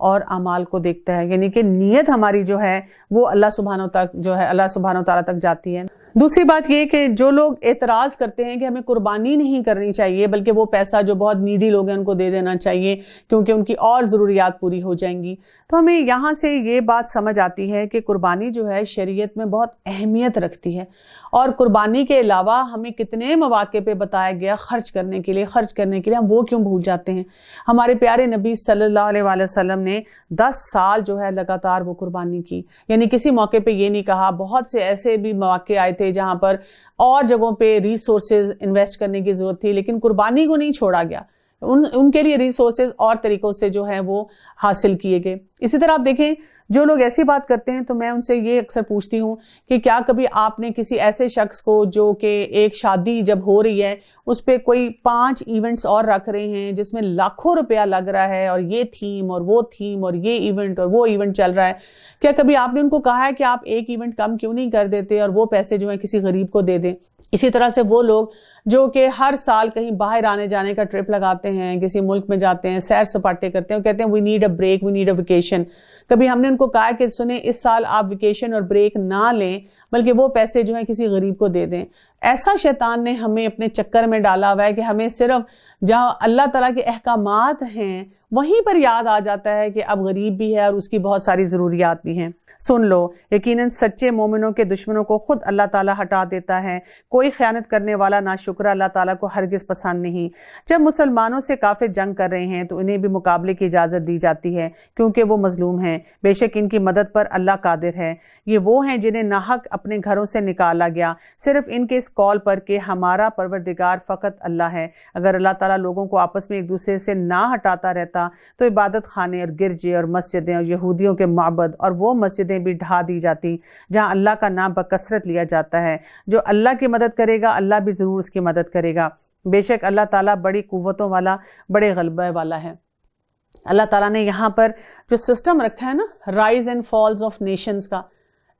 اور اعمال کو دیکھتا ہے، یعنی کہ نیت ہماری جو ہے وہ اللہ سبحانہ و تعالیٰ تک جاتی ہے۔ دوسری بات یہ کہ جو لوگ اعتراض کرتے ہیں کہ ہمیں قربانی نہیں کرنی چاہیے بلکہ وہ پیسہ جو بہت نیڈی لوگ ہیں ان کو دے دینا چاہیے کیونکہ ان کی اور ضروریات پوری ہو جائیں گی، تو ہمیں یہاں سے یہ بات سمجھ آتی ہے کہ قربانی جو ہے شریعت میں بہت اہمیت رکھتی ہے، اور قربانی کے علاوہ ہمیں کتنے مواقع پہ بتایا گیا خرچ کرنے کے لیے ہم وہ کیوں بھول جاتے ہیں۔ ہمارے پیارے نبی صلی اللہ علیہ وآلہ وسلم نے 10 سال جو ہے لگاتار وہ قربانی کی، یعنی کسی موقع پہ یہ نہیں کہا، بہت سے ایسے بھی مواقع آئے تھے جہاں پر اور جگہوں پہ ریسورسز انویسٹ کرنے کی ضرورت تھی لیکن قربانی کو نہیں چھوڑا گیا، ان کے لیے ریسورسز اور طریقوں سے جو ہیں وہ حاصل کیے گئے۔ اسی طرح آپ دیکھیں جو لوگ ایسی بات کرتے ہیں تو میں ان سے یہ اکثر پوچھتی ہوں کہ کیا کبھی آپ نے کسی ایسے شخص کو جو کہ ایک شادی جب ہو رہی ہے اس پہ کوئی 5 ایونٹس اور رکھ رہے ہیں جس میں لاکھوں روپیہ لگ رہا ہے اور یہ تھیم اور وہ تھیم اور یہ ایونٹ اور وہ ایونٹ چل رہا ہے، کیا کبھی آپ نے ان کو کہا ہے کہ آپ ایک ایونٹ کم کیوں نہیں کر دیتے اور وہ پیسے جو ہیں کسی غریب کو دے دیں؟ اسی طرح سے وہ لوگ جو کہ ہر سال کہیں باہر آنے جانے کا ٹرپ لگاتے ہیں، کسی ملک میں جاتے ہیں، سیر سپاٹے کرتے ہیں، کہتے ہیں we need a break, we need a vacation, کبھی ہم نے ان کو کہا کہ سنیں اس سال آپ ویکیشن اور بریک نہ لیں بلکہ وہ پیسے جو ہیں کسی غریب کو دے دیں؟ ایسا شیطان نے ہمیں اپنے چکر میں ڈالا ہوا ہے کہ ہمیں صرف جہاں اللہ تعالیٰ کے احکامات ہیں وہیں پر یاد آ جاتا ہے کہ اب غریب بھی ہے اور اس کی بہت ساری ضروریات بھی ہیں۔ سن لو، یقیناً سچے مومنوں کے دشمنوں کو خود اللہ تعالیٰ ہٹا دیتا ہے، کوئی خیانت کرنے والا ناشکرہ اللہ تعالیٰ کو ہرگز پسند نہیں۔ جب مسلمانوں سے کافر جنگ کر رہے ہیں تو انہیں بھی مقابلے کی اجازت دی جاتی ہے کیونکہ وہ مظلوم ہیں، بے شک ان کی مدد پر اللہ قادر ہے۔ یہ وہ ہیں جنہیں ناحق اپنے گھروں سے نکالا گیا صرف ان کے اس قول پر کہ ہمارا پروردگار فقط اللہ ہے۔ اگر اللہ تعالیٰ لوگوں کو آپس میں ایک دوسرے سے نہ ہٹاتا رہتا تو عبادت خانے اور گرجے اور مسجدیں اور یہودیوں کے معبد اور وہ مسجدیں بھی ڈھا دی جاتی جہاں اللہ کا نام بکثرت لیا جاتا ہے۔ جو اللہ کی مدد کرے گا اللہ بھی ضرور اس کی مدد کرے گا، بے شک اللہ تعالیٰ بڑی قوتوں والا، بڑے غلبہ والا ہے۔ اللہ تعالیٰ نے یہاں پر جو سسٹم رکھا ہے نا rise and falls of nations کا،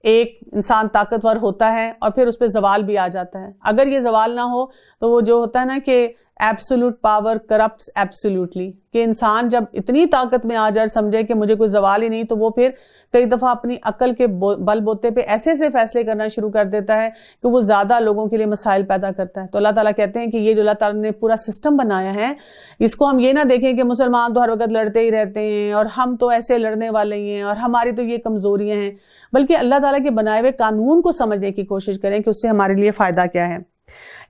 ایک انسان طاقتور ہوتا ہے اور پھر اس پہ زوال بھی آ جاتا ہے۔ اگر یہ زوال نہ ہو تو وہ جو ہوتا ہے نا کہ ایبسولوٹ پاور کرپٹس ایبسولوٹلی، کہ انسان جب اتنی طاقت میں آ جائے سمجھے کہ مجھے کوئی زوال ہی نہیں تو وہ پھر کئی دفعہ اپنی عقل کے بل بوتے پہ ایسے فیصلے کرنا شروع کر دیتا ہے کہ وہ زیادہ لوگوں کے لیے مسائل پیدا کرتا ہے۔ تو اللہ تعالیٰ کہتے ہیں کہ یہ جو اللہ تعالیٰ نے پورا سسٹم بنایا ہے اس کو ہم یہ نہ دیکھیں کہ مسلمان تو ہر وقت لڑتے ہی رہتے ہیں اور ہم تو ایسے لڑنے والے ہی ہیں اور ہماری تو یہ کمزوریاں ہیں، بلکہ اللہ تعالیٰ کے بنائے ہوئے قانون کو سمجھنے کی کوشش کریں کہ اس سے ہمارے لیے فائدہ کیا ہے۔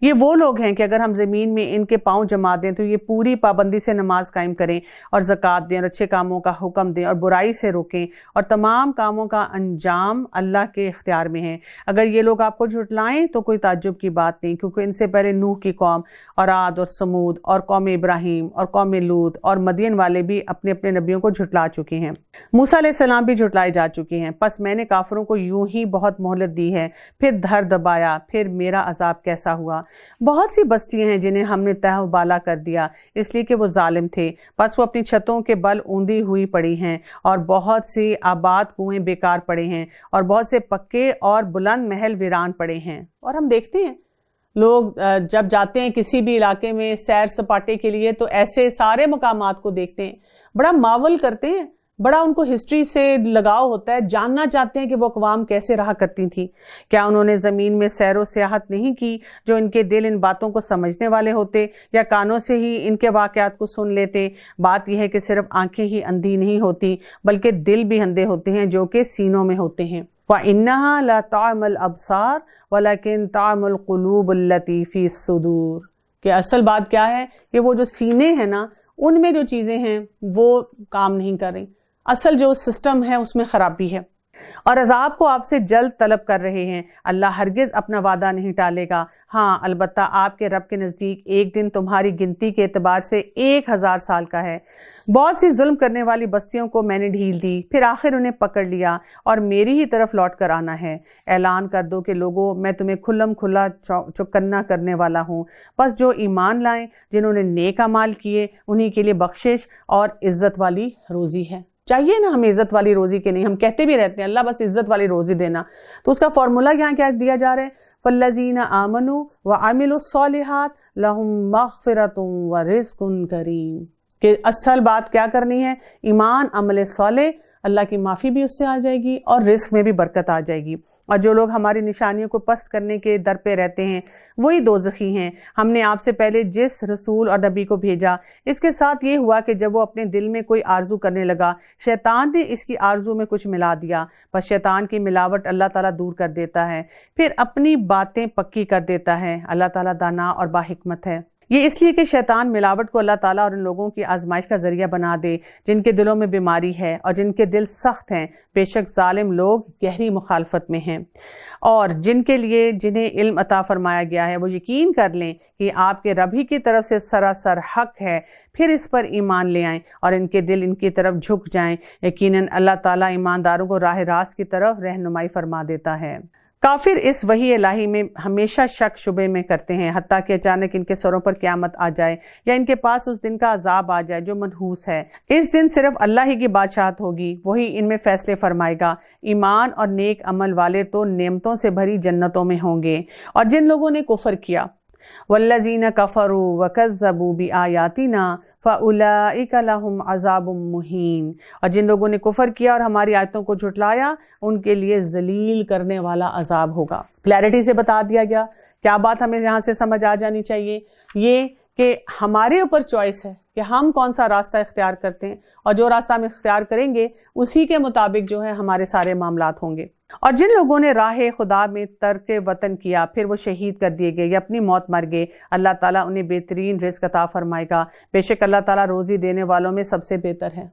یہ وہ لوگ ہیں کہ اگر ہم زمین میں ان کے پاؤں جما دیں تو یہ پوری پابندی سے نماز قائم کریں اور زکوٰۃ دیں اور اچھے کاموں کا حکم دیں اور برائی سے روکیں اور تمام کاموں کا انجام اللہ کے اختیار میں ہے۔ اگر یہ لوگ آپ کو جھٹلائیں تو کوئی تعجب کی بات نہیں، کیونکہ ان سے پہلے نوح کی قوم اور عاد اور سمود اور قوم ابراہیم اور قوم لوط اور مدین والے بھی اپنے اپنے نبیوں کو جھٹلا چکے ہیں، موسیٰ علیہ السلام بھی جھٹلائے جا چکے ہیں۔ پس میں نے کافروں کو یوں ہی بہت مہلت دی ہے، پھر دھر دبایا، پھر میرا عذاب کیسا ہوا۔ بہت سی بستیاں ہیں جنہیں ہم نے تہ و بالا کر دیا اس لیے کہ وہ ظالم تھے، بس وہ اپنی چھتوں کے بل اوندھی ہوئی پڑی ہیں، اور بہت سی آباد کنویں بیکار پڑے ہیں اور بہت سے پکے اور بلند محل ویران پڑے ہیں۔ اور ہم دیکھتے ہیں لوگ جب جاتے ہیں کسی بھی علاقے میں سیر سپاٹے کے لیے تو ایسے سارے مقامات کو دیکھتے ہیں، بڑا ماول کرتے ہیں، بڑا ان کو ہسٹری سے لگاؤ ہوتا ہے، جاننا چاہتے ہیں کہ وہ اقوام کیسے رہا کرتی تھیں۔ کیا انہوں نے زمین میں سیر و سیاحت نہیں کی جو ان کے دل ان باتوں کو سمجھنے والے ہوتے یا کانوں سے ہی ان کے واقعات کو سن لیتے؟ بات یہ ہے کہ صرف آنکھیں ہی اندھی نہیں ہوتی بلکہ دل بھی اندھے ہوتے ہیں جو کہ سینوں میں ہوتے ہیں۔ وَإِنَّهَا لَا تَعْمَى الْأَبْصَارُ وَلَكِنْ تَعْمَى الْقُلُوبُ الَّتِي فِي الصُّدُورِ، کہ اصل بات کیا ہے کہ وہ جو سینے ہیں نا ان میں جو چیزیں ہیں وہ کام نہیں کر رہی، اصل جو سسٹم ہے اس میں خرابی ہے، اور عذاب کو آپ سے جلد طلب کر رہے ہیں۔ اللہ ہرگز اپنا وعدہ نہیں ٹالے گا، ہاں البتہ آپ کے رب کے نزدیک ایک دن تمہاری گنتی کے اعتبار سے 1000 سال کا ہے۔ بہت سی ظلم کرنے والی بستیوں کو میں نے ڈھیل دی، پھر آخر انہیں پکڑ لیا اور میری ہی طرف لوٹ کر آنا ہے۔ اعلان کر دو کہ لوگوں میں تمہیں کھلم کھلا چوکنا کرنے والا ہوں، بس جو ایمان لائیں، جنہوں نے نیک اعمال کیے، انہی کے لیے بخشش اور عزت والی روزی ہے۔ چاہیے نا ہمیں عزت والی روزی کے نہیں، ہم کہتے بھی رہتے ہیں اللہ بس عزت والی روزی دینا، تو اس کا فارمولا یہاں کیا دیا جا رہا ہے؟ وَالَّذِينَ آمَنُوا وَعَمِلُوا الصَّالِحَاتِ لَهُم مَغْفِرَةٌ وَرِزْقٌ كَرِيمٌ۔ کہ اصل بات کیا کرنی ہے، ایمان، عمل صالح، اللہ کی معافی بھی اس سے آ جائے گی اور رزق میں بھی برکت آ جائے گی۔ اور جو لوگ ہماری نشانیوں کو پست کرنے کے در پہ رہتے ہیں وہی دوزخی ہیں۔ ہم نے آپ سے پہلے جس رسول اور نبی کو بھیجا، اس کے ساتھ یہ ہوا کہ جب وہ اپنے دل میں کوئی آرزو کرنے لگا، شیطان نے اس کی آرزو میں کچھ ملا دیا، بس شیطان کی ملاوٹ اللہ تعالیٰ دور کر دیتا ہے، پھر اپنی باتیں پکی کر دیتا ہے۔ اللہ تعالیٰ دانا اور باحکمت ہے۔ یہ اس لیے کہ شیطان ملاوٹ کو اللہ تعالیٰ اور ان لوگوں کی آزمائش کا ذریعہ بنا دے جن کے دلوں میں بیماری ہے اور جن کے دل سخت ہیں۔ بے شک ظالم لوگ گہری مخالفت میں ہیں، اور جن کے لیے جنہیں علم عطا فرمایا گیا ہے وہ یقین کر لیں کہ آپ کے رب ہی کی طرف سے سراسر حق ہے، پھر اس پر ایمان لے آئیں اور ان کے دل ان کی طرف جھک جائیں۔ یقیناً اللہ تعالیٰ ایمانداروں کو راہ راست کی طرف رہنمائی فرما دیتا ہے۔ کافر اس وحی الہی میں ہمیشہ شک شبے میں کرتے ہیں، حتیٰ کہ اچانک ان کے سروں پر قیامت آ جائے یا ان کے پاس اس دن کا عذاب آ جائے جو منحوس ہے۔ اس دن صرف اللہ ہی کی بادشاہت ہوگی، وہی ان میں فیصلے فرمائے گا۔ ایمان اور نیک عمل والے تو نعمتوں سے بھری جنتوں میں ہوں گے، اور جن لوگوں نے کفر کیا، والذین کفروا وکذبوا بآیاتنا فاولئک لہم عذاب مہین، اور جن لوگوں نے کفر کیا اور ہماری آیتوں کو جھٹلایا ان کے لیے ذلیل کرنے والا عذاب ہوگا۔ کلیئرٹی سے بتا دیا گیا۔ کیا بات ہمیں یہاں سے سمجھ آ جانی چاہیے؟ یہ کہ ہمارے اوپر چوائس ہے کہ ہم کون سا راستہ اختیار کرتے ہیں، اور جو راستہ ہم اختیار کریں گے اسی کے مطابق جو ہے ہمارے سارے معاملات ہوں گے۔ اور جن لوگوں نے راہ خدا میں ترک وطن کیا، پھر وہ شہید کر دیے گئے یا اپنی موت مر گئے، اللہ تعالیٰ انہیں بہترین رزق عطا فرمائے گا۔ بے شک اللہ تعالیٰ روزی دینے والوں میں سب سے بہتر ہے۔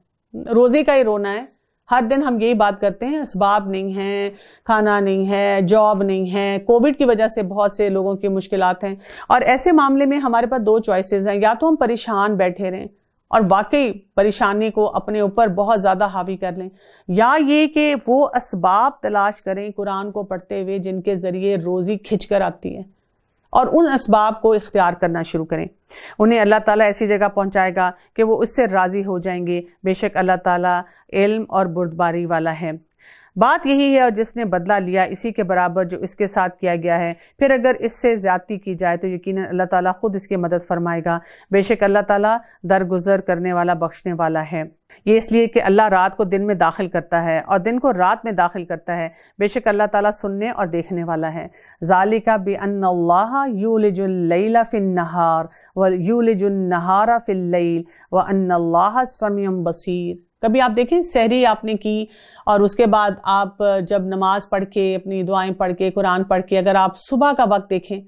روزی کا ہی رونا ہے، ہر دن ہم یہی بات کرتے ہیں، اسباب نہیں ہیں، کھانا نہیں ہے، جاب نہیں ہے، کووڈ کی وجہ سے بہت سے لوگوں کی مشکلات ہیں، اور ایسے معاملے میں ہمارے پاس دو چوائسز ہیں، یا تو ہم پریشان بیٹھے رہیں اور واقعی پریشانی کو اپنے اوپر بہت زیادہ حاوی کر لیں، یا یہ کہ وہ اسباب تلاش کریں قرآن کو پڑھتے ہوئے جن کے ذریعے روزی کھنچ کر آتی ہے، اور ان اسباب کو اختیار کرنا شروع کریں۔ انہیں اللہ تعالیٰ ایسی جگہ پہنچائے گا کہ وہ اس سے راضی ہو جائیں گے۔ بے شک اللہ تعالیٰ علم اور بردباری والا ہے۔ بات یہی ہے، اور جس نے بدلہ لیا اسی کے برابر جو اس کے ساتھ کیا گیا ہے، پھر اگر اس سے زیادتی کی جائے تو یقیناً اللہ تعالیٰ خود اس کی مدد فرمائے گا۔ بے شک اللہ تعالیٰ درگزر کرنے والا، بخشنے والا ہے۔ یہ اس لیے کہ اللہ رات کو دن میں داخل کرتا ہے اور دن کو رات میں داخل کرتا ہے۔ بے شک اللہ تعالیٰ سننے اور دیکھنے والا ہے۔ ذالک بأن اللہ یولج اللیل فی النہار ویولج النہار فی اللیل وان اللہ سمیع بصیر۔ کبھی آپ دیکھیں سحری آپ نے کی اور اس کے بعد آپ جب نماز پڑھ کے، اپنی دعائیں پڑھ کے، قرآن پڑھ کے، اگر آپ صبح کا وقت دیکھیں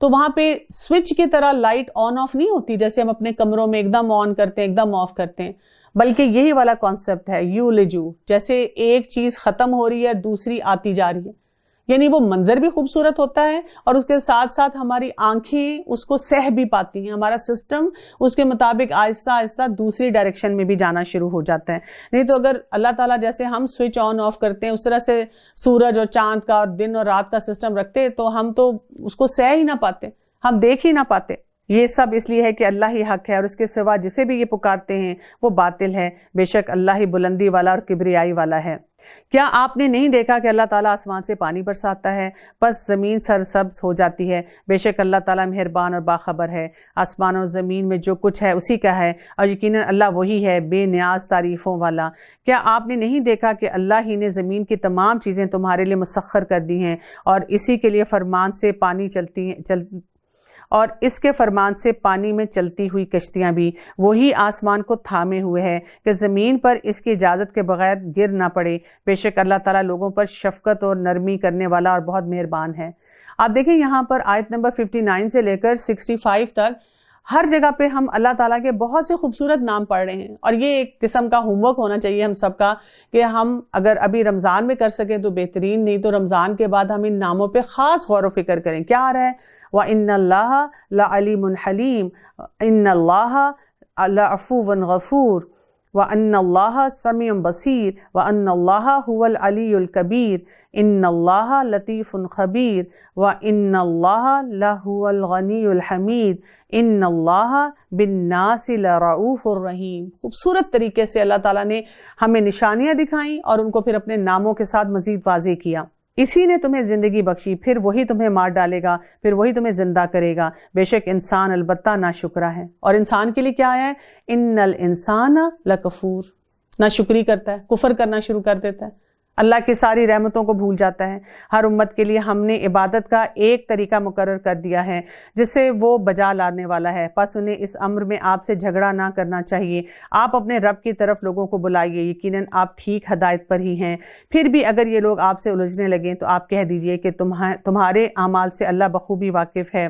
تو وہاں پہ سوئچ کی طرح لائٹ آن آف نہیں ہوتی جیسے ہم اپنے کمروں میں ایک دم آن کرتے ہیں ایک دم آف کرتے ہیں، بلکہ یہی والا کانسیپٹ ہے یولجو، جیسے ایک چیز ختم ہو رہی ہے دوسری آتی جا رہی ہے، یعنی وہ منظر بھی خوبصورت ہوتا ہے اور اس کے ساتھ ساتھ ہماری آنکھیں اس کو سہ بھی پاتی ہیں، ہمارا سسٹم اس کے مطابق آہستہ آہستہ دوسری ڈائریکشن میں بھی جانا شروع ہو جاتا ہے۔ نہیں تو اگر اللہ تعالیٰ جیسے ہم سوئچ آن آف کرتے ہیں اس طرح سے سورج اور چاند کا اور دن اور رات کا سسٹم رکھتے تو ہم تو اس کو سہ ہی نہ پاتے، ہم دیکھ ہی نہ پاتے۔ یہ سب اس لیے ہے کہ اللہ ہی حق ہے اور اس کے سوا جسے بھی یہ پکارتے ہیں وہ باطل ہے۔ بے شک اللہ ہی بلندی والا اور کبریائی والا ہے۔ کیا آپ نے نہیں دیکھا کہ اللہ تعالیٰ آسمان سے پانی برساتا ہے بس زمین سرسبز ہو جاتی ہے؟ بے شک اللہ تعالیٰ مہربان اور باخبر ہے۔ آسمان اور زمین میں جو کچھ ہے اسی کا ہے، اور یقیناً اللہ وہی ہے بے نیاز تعریفوں والا۔ کیا آپ نے نہیں دیکھا کہ اللہ ہی نے زمین کی تمام چیزیں تمہارے لیے مسخر کر دی ہیں، اور اسی کے لیے فرمان سے پانی اور اس کے فرمان سے پانی میں چلتی ہوئی کشتیاں بھی، وہی آسمان کو تھامے ہوئے ہے کہ زمین پر اس کی اجازت کے بغیر گر نہ پڑے۔ بے شک اللہ تعالیٰ لوگوں پر شفقت اور نرمی کرنے والا اور بہت مہربان ہے۔ آپ دیکھیں یہاں پر آیت نمبر 59 سے لے کر 65 تک ہر جگہ پہ ہم اللہ تعالیٰ کے بہت سے خوبصورت نام پڑھ رہے ہیں، اور یہ ایک قسم کا ہوم ورک ہونا چاہیے ہم سب کا کہ ہم اگر ابھی رمضان میں کر سکیں تو بہترین، نہیں تو رمضان کے بعد ہم ان ناموں پہ خاص غور و فکر کریں۔ کیا آ رہا ہے؟ وَإِنَّ اللَّهَ لَعَلِيمٌ حَلِيمٌ إِنَّ اللَّهَ لَعَفُوٌّ غَفُورٌ وَأَنَّ اللَّهَ سَمِيعٌ بَصِيرٌ وَأَنَّ اللَّهَ هُوَ الْعَلِيُّ الْكَبِيرُ إِنَّ اللَّهَ لَطِيفٌ خَبِيرٌ وَإِنَّ اللَّهَ لَهُوَ الْغَنِيُّ الْحَمِيدُ إِنَّ اللَّهَ بِالنَّاسِ لَرَؤُوفٌ رَحِيمٌ۔ خوبصورت طریقے سے اللہ تعالیٰ نے ہمیں نشانیاں دکھائیں اور ان کو پھر اپنے ناموں کے ساتھ مزید واضح کیا۔ اسی نے تمہیں زندگی بخشی، پھر وہی تمہیں مار ڈالے گا، پھر وہی تمہیں زندہ کرے گا، بے شک انسان البتہ ناشکرا ہے۔ اور انسان کے لیے کیا آیا ہے؟ ان الانسان لکفور، ناشکری کرتا ہے، کفر کرنا شروع کر دیتا ہے، اللہ کی ساری رحمتوں کو بھول جاتا ہے۔ ہر امت کے لیے ہم نے عبادت کا ایک طریقہ مقرر کر دیا ہے جس سے وہ بجا لانے والا ہے، پس انہیں اس امر میں آپ سے جھگڑا نہ کرنا چاہیے۔ آپ اپنے رب کی طرف لوگوں کو بلائیے، یقیناً آپ ٹھیک ہدایت پر ہی ہیں۔ پھر بھی اگر یہ لوگ آپ سے الجھنے لگیں تو آپ کہہ دیجئے کہ تمہارے اعمال سے اللہ بخوبی واقف ہے،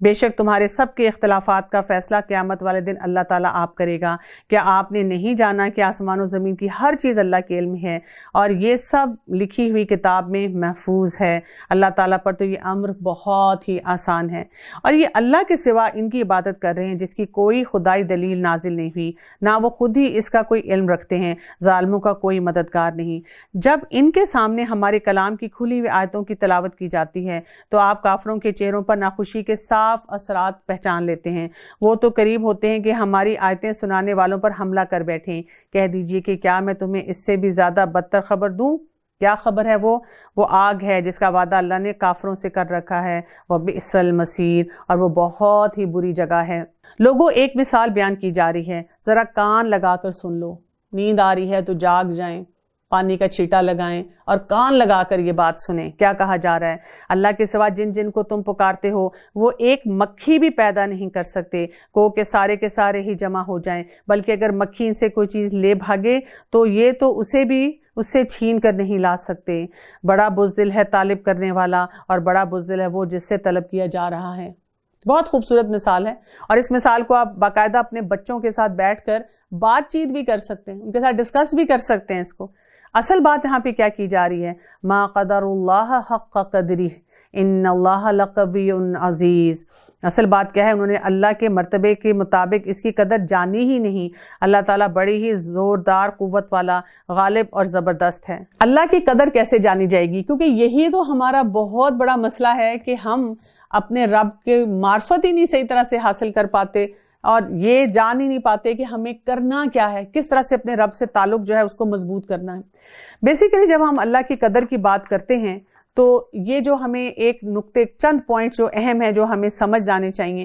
بے شک تمہارے سب کے اختلافات کا فیصلہ قیامت والے دن اللہ تعالیٰ آپ کرے گا۔ کیا آپ نے نہیں جانا کہ آسمان و زمین کی ہر چیز اللہ کے علم ہے اور یہ سب لکھی ہوئی کتاب میں محفوظ ہے؟ اللہ تعالیٰ پر تو یہ امر بہت ہی آسان ہے۔ اور یہ اللہ کے سوا ان کی عبادت کر رہے ہیں جس کی کوئی خدائی دلیل نازل نہیں ہوئی، نہ وہ خود ہی اس کا کوئی علم رکھتے ہیں، ظالموں کا کوئی مددگار نہیں۔ جب ان کے سامنے ہمارے کلام کی کھلی ہوئی آیتوں کی تلاوت کی جاتی ہے تو آپ کافروں کے چہروں پر ناخوشی کے صاف اثرات پہچان لیتے ہیں۔ وہ تو قریب ہوتے ہیں کہ ہماری آیتیں سنانے والوں پر حملہ کر بیٹھیں۔ کہہ دیجئے کہ کیا میں تمہیں اس سے بھی زیادہ بدتر خبر دوں؟ کیا خبر ہے وہ آگ ہے جس کا وعدہ اللہ نے کافروں سے کر رکھا ہے، وہ بئس المصیر، اور وہ بہت ہی بری جگہ ہے۔ لوگوں، ایک مثال بیان کی جا رہی ہے، ذرا کان لگا کر سن لو۔ نیند آ رہی ہے تو جاگ جائیں، پانی کا چھیٹا لگائیں اور کان لگا کر یہ بات سنیں۔ کیا کہا جا رہا ہے؟ اللہ کے سوا جن جن کو تم پکارتے ہو وہ ایک مکھی بھی پیدا نہیں کر سکتے، کہ سارے کے سارے ہی جمع ہو جائیں، بلکہ اگر مکھی ان سے کوئی چیز لے بھاگے تو یہ تو اسے بھی اس سے چھین کر نہیں لا سکتے۔ بڑا بزدل ہے طالب کرنے والا، اور بڑا بزدل ہے وہ جس سے طلب کیا جا رہا ہے۔ بہت خوبصورت مثال ہے، اور اس مثال کو آپ باقاعدہ اپنے بچوں کے ساتھ بیٹھ کر بات چیت بھی کر سکتے ہیں، ان کے ساتھ ڈسکس بھی کر سکتے ہیں اس کو۔ اصل بات یہاں پہ کیا کی جا رہی ہے؟ ما قدر اللہ حق قدرہ ان اللہ لقوی عزیز۔ اصل بات کیا ہے؟ انہوں نے اللہ کے مرتبے کے مطابق اس کی قدر جانی ہی نہیں۔ اللہ تعالیٰ بڑی ہی زوردار قوت والا، غالب اور زبردست ہے۔ اللہ کی قدر کیسے جانی جائے گی؟ کیونکہ یہی تو ہمارا بہت بڑا مسئلہ ہے کہ ہم اپنے رب کے معرفت ہی نہیں صحیح طرح سے حاصل کر پاتے، اور یہ جان ہی نہیں پاتے کہ ہمیں کرنا کیا ہے، کس طرح سے اپنے رب سے تعلق جو ہے اس کو مضبوط کرنا ہے۔ بیسیکلی جب ہم اللہ کی قدر کی بات کرتے ہیں تو یہ جو ہمیں ایک نقطے، چند پوائنٹ جو اہم ہیں جو ہمیں سمجھ جانے چاہیے،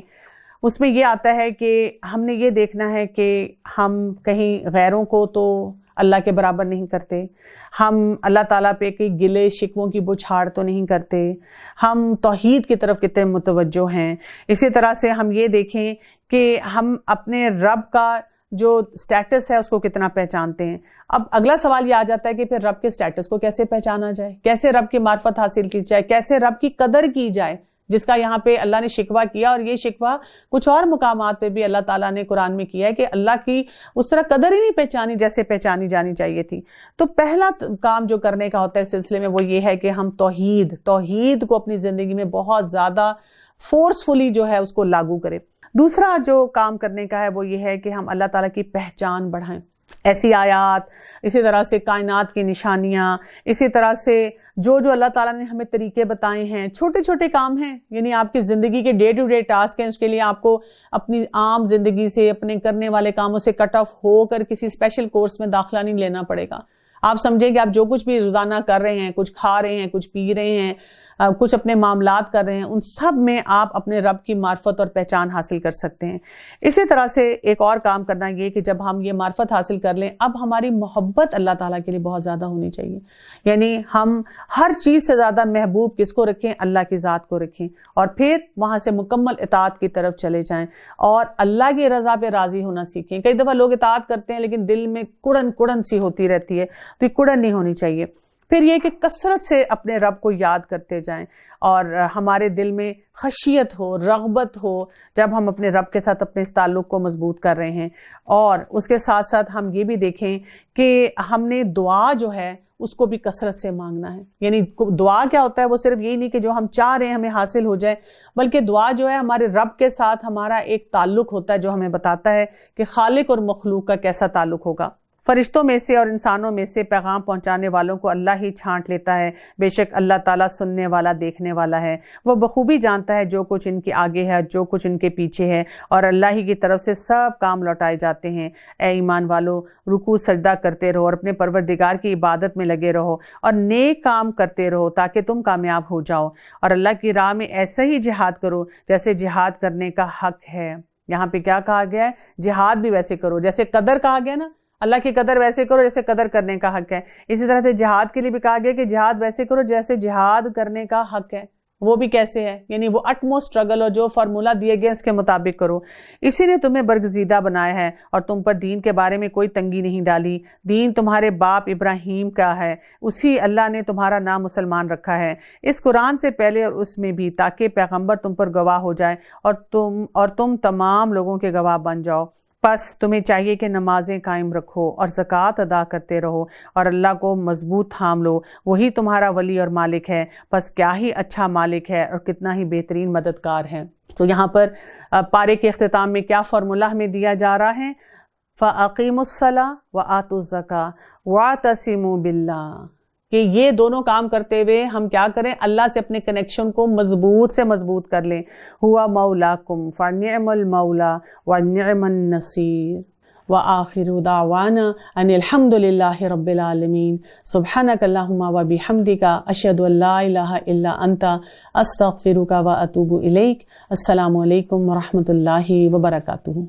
اس میں یہ آتا ہے کہ ہم نے یہ دیکھنا ہے کہ ہم کہیں غیروں کو تو اللہ کے برابر نہیں کرتے، ہم اللہ تعالیٰ پہ کئی گلے شکووں کی بچھاڑ تو نہیں کرتے، ہم توحید کی طرف کتنے متوجہ ہیں۔ اسی طرح سے ہم یہ دیکھیں کہ ہم اپنے رب کا جو سٹیٹس ہے اس کو کتنا پہچانتے ہیں۔ اب اگلا سوال یہ آ جاتا ہے کہ پھر رب کے سٹیٹس کو کیسے پہچانا جائے، کیسے رب کی معرفت حاصل کی جائے، کیسے رب کی قدر کی جائے، جس کا یہاں پہ اللہ نے شکوہ کیا، اور یہ شکوہ کچھ اور مقامات پہ بھی اللہ تعالیٰ نے قرآن میں کیا ہے کہ اللہ کی اس طرح قدر ہی نہیں پہچانی جیسے پہچانی جانی چاہیے تھی۔ تو پہلا کام جو کرنے کا ہوتا ہے اس سلسلے میں وہ یہ ہے کہ ہم توحید کو اپنی زندگی میں بہت زیادہ فورسفلی جو ہے اس کو لاگو کریں۔ دوسرا جو کام کرنے کا ہے وہ یہ ہے کہ ہم اللہ تعالیٰ کی پہچان بڑھائیں۔ ایسی آیات، اسی طرح سے کائنات کی نشانیاں، اسی طرح سے جو اللہ تعالیٰ نے ہمیں طریقے بتائے ہیں، چھوٹے چھوٹے کام ہیں، یعنی آپ کی زندگی کے ڈے ٹو ڈے ٹاسک ہیں، اس کے لیے آپ کو اپنی عام زندگی سے، اپنے کرنے والے کاموں سے کٹ آف ہو کر کسی اسپیشل کورس میں داخلہ نہیں لینا پڑے گا۔ آپ سمجھیں کہ آپ جو کچھ بھی روزانہ کر رہے ہیں، کچھ کھا رہے ہیں، کچھ پی رہے ہیں، کچھ اپنے معاملات کر رہے ہیں، ان سب میں آپ اپنے رب کی معرفت اور پہچان حاصل کر سکتے ہیں۔ اسی طرح سے ایک اور کام کرنا یہ کہ جب ہم یہ معرفت حاصل کر لیں، اب ہماری محبت اللہ تعالیٰ کے لیے بہت زیادہ ہونی چاہیے، یعنی ہم ہر چیز سے زیادہ محبوب کس کو رکھیں؟ اللہ کی ذات کو رکھیں، اور پھر وہاں سے مکمل اطاعت کی طرف چلے جائیں اور اللہ کی رضا پہ راضی ہونا سیکھیں۔ کئی دفعہ لوگ اطاعت کرتے ہیں لیکن دل میں کڑن سی ہوتی رہتی ہے، تو یہ کڑن نہیں ہونی چاہیے۔ پھر یہ کہ کثرت سے اپنے رب کو یاد کرتے جائیں اور ہمارے دل میں خشیت ہو، رغبت ہو جب ہم اپنے رب کے ساتھ اپنے اس تعلق کو مضبوط کر رہے ہیں۔ اور اس کے ساتھ ساتھ ہم یہ بھی دیکھیں کہ ہم نے دعا جو ہے اس کو بھی کثرت سے مانگنا ہے، یعنی دعا کیا ہوتا ہے؟ وہ صرف یہی نہیں کہ جو ہم چاہ رہے ہیں ہمیں حاصل ہو جائے، بلکہ دعا جو ہے ہمارے رب کے ساتھ ہمارا ایک تعلق ہوتا ہے جو ہمیں بتاتا ہے کہ خالق اور مخلوق کا کیسا تعلق ہوگا۔ فرشتوں میں سے اور انسانوں میں سے پیغام پہنچانے والوں کو اللہ ہی چھانٹ لیتا ہے، بے شک اللہ تعالیٰ سننے والا دیکھنے والا ہے، وہ بخوبی جانتا ہے جو کچھ ان کے آگے ہے جو کچھ ان کے پیچھے ہے، اور اللہ ہی کی طرف سے سب کام لوٹائے جاتے ہیں۔ اے ایمان والو، رکوع سجدہ کرتے رہو اور اپنے پروردگار کی عبادت میں لگے رہو اور نیک کام کرتے رہو تاکہ تم کامیاب ہو جاؤ، اور اللہ کی راہ میں ایسا ہی جہاد کرو جیسے جہاد کرنے کا حق ہے۔ یہاں پہ کیا کہا گیا ہے؟ جہاد بھی ویسے کرو جیسے قدر کہا گیا نا، اللہ کی قدر ویسے کرو جیسے قدر کرنے کا حق ہے۔ اسی طرح سے جہاد کے لیے بھی کہا گیا کہ جہاد ویسے کرو جیسے جہاد کرنے کا حق ہے۔ وہ بھی کیسے ہے؟ یعنی وہ اٹموسٹ اسٹرگل اور جو فارمولا دیے گئے اس کے مطابق کرو۔ اسی نے تمہیں برگزیدہ بنایا ہے اور تم پر دین کے بارے میں کوئی تنگی نہیں ڈالی۔ دین تمہارے باپ ابراہیم کا ہے، اسی اللہ نے تمہارا نام مسلمان رکھا ہے، اس قرآن سے پہلے اور اس میں بھی، تاکہ پیغمبر تم پر گواہ ہو جائے اور تم تمام لوگوں کے گواہ بن جاؤ۔ پس تمہیں چاہیے کہ نمازیں قائم رکھو اور زکوٰۃ ادا کرتے رہو اور اللہ کو مضبوط تھام لو، وہی تمہارا ولی اور مالک ہے، پس کیا ہی اچھا مالک ہے اور کتنا ہی بہترین مددگار ہے۔ تو یہاں پر پارے کے اختتام میں کیا فارمولہ ہمیں دیا جا رہا ہے؟ فَأَقِيمُوا الصَّلَاةَ وَآتُوا الزَّكَاةَ وَاعْتَصِمُوا بِاللَّهِ، کہ یہ دونوں کام کرتے ہوئے ہم کیا کریں؟ اللہ سے اپنے کنیکشن کو مضبوط سے مضبوط کر لیں۔ ہوا مولاکم فنعم المولا ونعم النصیر۔ وآخر دعوانا ان الحمد للہ رب العالمین۔ سبحانک اللہم وبحمدک، اشہد ان لا الہ الا انت، استغفرک واتوب الیک۔ السلام علیکم ورحمۃ اللہ وبرکاتہ۔